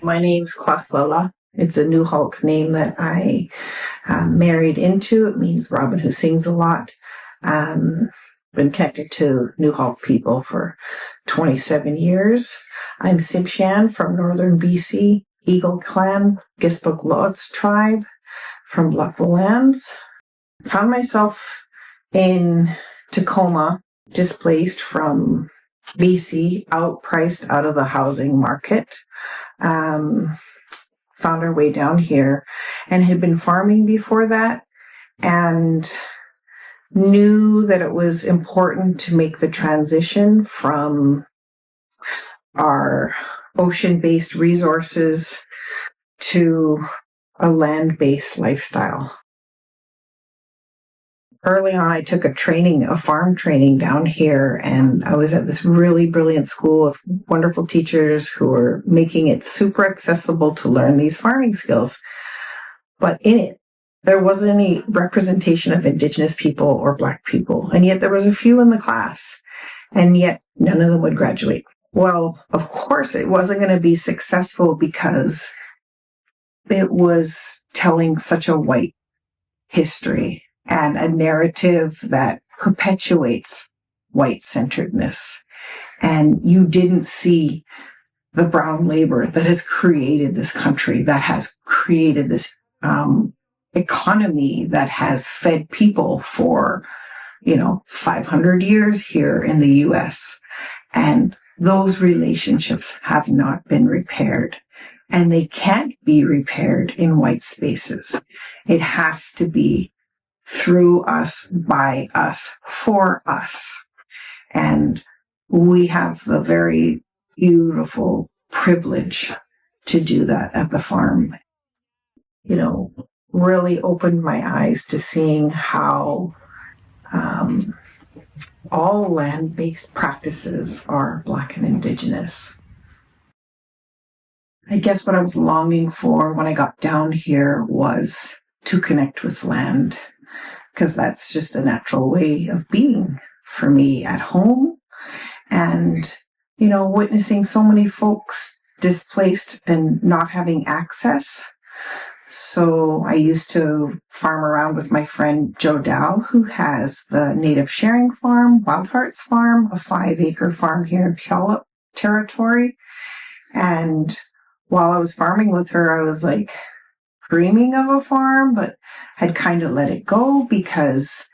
My name's kw'alaams. It's a New Hulk name that I married into. It means Robin who sings a lot. Been connected to New Hulk people for 27 years. I'm Tsimshian from northern BC, Eagle Clan, Gisbuk tribe from kw'alaams. Found myself in Tacoma, displaced from BC, priced out of the housing market. Found our way down here and had been farming before that and knew that it was important to make the transition from our ocean-based resources to a land-based lifestyle. Early on, I took a farm training down here, and I was at this really brilliant school with wonderful teachers who were making it super accessible to learn these farming skills. But in it, there wasn't any representation of Indigenous people or Black people, and yet there was a few in the class, and yet none of them would graduate. Well, of course, it wasn't going to be successful because it was telling such a white history and a narrative that perpetuates white-centeredness. And you didn't see the brown labor that has created this country, that has created this economy that has fed people for, 500 years here in the U.S. And those relationships have not been repaired. And they can't be repaired in white spaces. It has to be through us, by us, for us. And we have the very beautiful privilege to do that at the farm. Really opened my eyes to seeing how all land-based practices are Black and Indigenous. I guess what I was longing for when I got down here was to connect with land, because that's just a natural way of being for me at home. And, witnessing so many folks displaced and not having access. So I used to farm around with my friend Joe Dow, who has the Native Sharing Farm, Wild Hearts Farm, a 5-acre farm here in Puyallup territory. And while I was farming with her, I was dreaming of a farm, but had kind of let it go because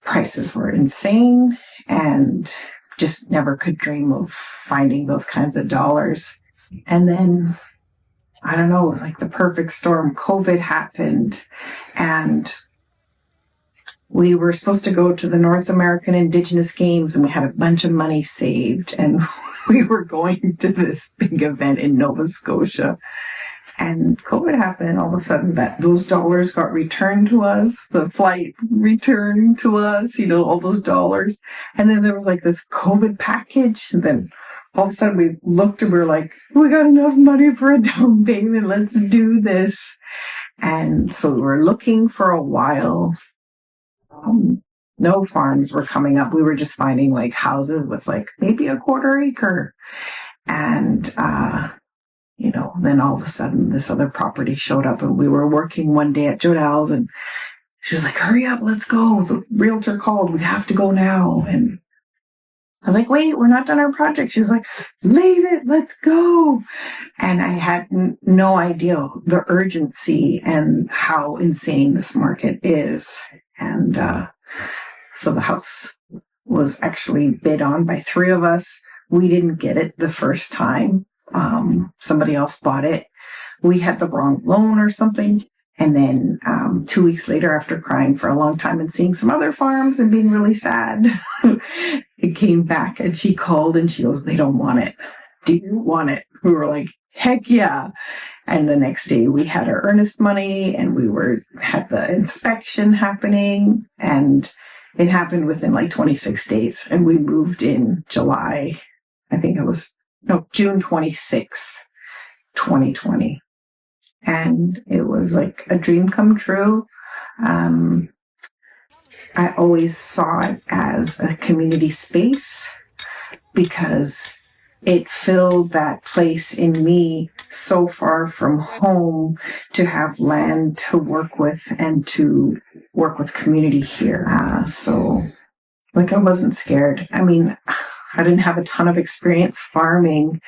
prices were insane and just never could dream of finding those kinds of dollars. And then, I don't know, the perfect storm, COVID happened, and we were supposed to go to the North American Indigenous Games, and we had a bunch of money saved, and we were going to this big event in Nova Scotia. And COVID happened, and all of a sudden those dollars got returned to us, the flight returned to us, all those dollars. And then there was this COVID package. And then all of a sudden we looked and we were like, we got enough money for a down payment. Let's do this. And so we were looking for a while. No farms were coming up. We were just finding houses with maybe a 1/4 acre. And, then all of a sudden this other property showed up, and we were working one day at Jodal's, and she was like, hurry up, let's go. The realtor called. We have to go now. And I was like, wait, we're not done our project. She was like, leave it, let's go. And I had no idea the urgency and how insane this market is. And so the house was actually bid on by 3 of us. We didn't get it the first time. Somebody else bought it. We had the wrong loan or something. And then 2 weeks later, after crying for a long time and seeing some other farms and being really sad, it came back, and she called and she goes, they don't want it. Do you want it? We were like, heck yeah. And the next day we had our earnest money, and had the inspection happening, and it happened within 26 days. And we moved in July. I think it was June 26th, 2020. And it was a dream come true. I always saw it as a community space because it filled that place in me so far from home to have land to work with and to work with community here. So like I wasn't scared. I mean, I didn't have a ton of experience farming,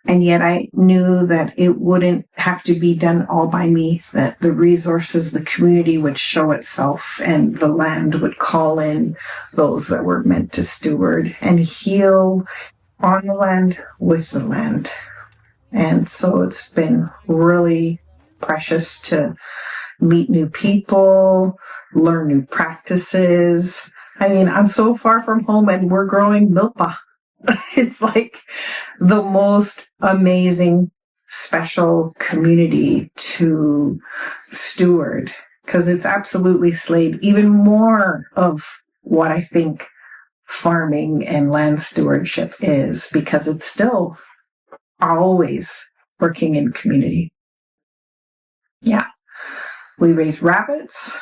and yet I knew that it wouldn't have to be done all by me, that the resources, the community would show itself and the land would call in those that were meant to steward and heal on the land with the land. And so it's been really precious to meet new people, learn new practices. I mean, I'm so far from home and we're growing milpa. It's like the most amazing, special community to steward because it's absolutely slayed even more of what I think farming and land stewardship is, because it's still always working in community. Yeah. We raise rabbits.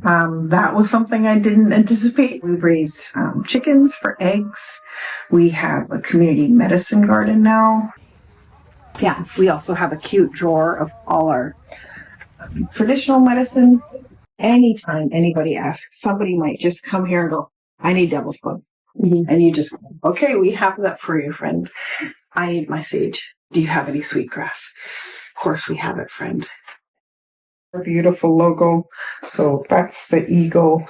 That was something I didn't anticipate. We raise chickens for eggs. We have a community medicine garden now. Yeah, we also have a cute drawer of all our traditional medicines. Anytime anybody asks, somebody might just come here and go, I need devil's club. Mm-hmm. And you just go, okay, we have that for you, friend. I need my sage. Do you have any sweetgrass? Of course we have it, friend. A beautiful logo. So that's the eagle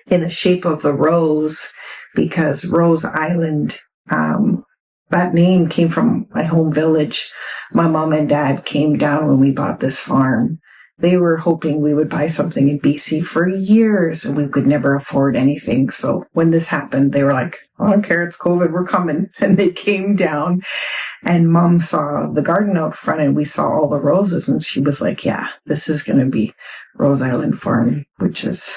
in the shape of the rose, because Rose Island, that name came from my home village. My mom and dad came down when we bought this farm. They were hoping we would buy something in BC for years and we could never afford anything. So when this happened, they were like, I don't care, it's COVID, we're coming. And they came down, and Mom saw the garden out front and we saw all the roses, and she was like, yeah, this is going to be Rose Island Farm, which is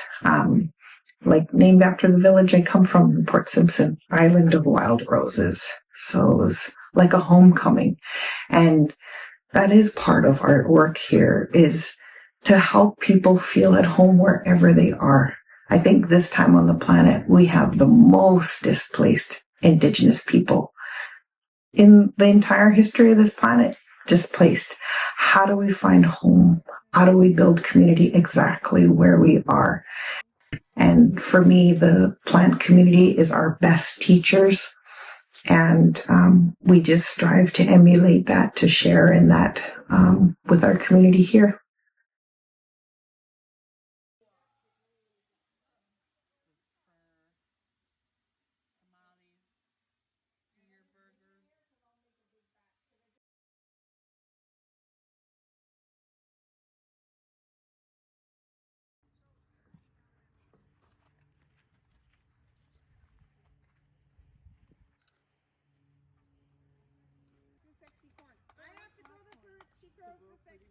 like named after the village I come from, Port Simpson, Island of Wild Roses. So it was like a homecoming. And that is part of our work here, is to help people feel at home wherever they are. I think this time on the planet, we have the most displaced Indigenous people in the entire history of this planet. Displaced. How do we find home? How do we build community exactly where we are? And for me, the plant community is our best teachers. And we just strive to emulate that, to share in that with our community here. Sexy corn. I have to grow the food. She grows the sexy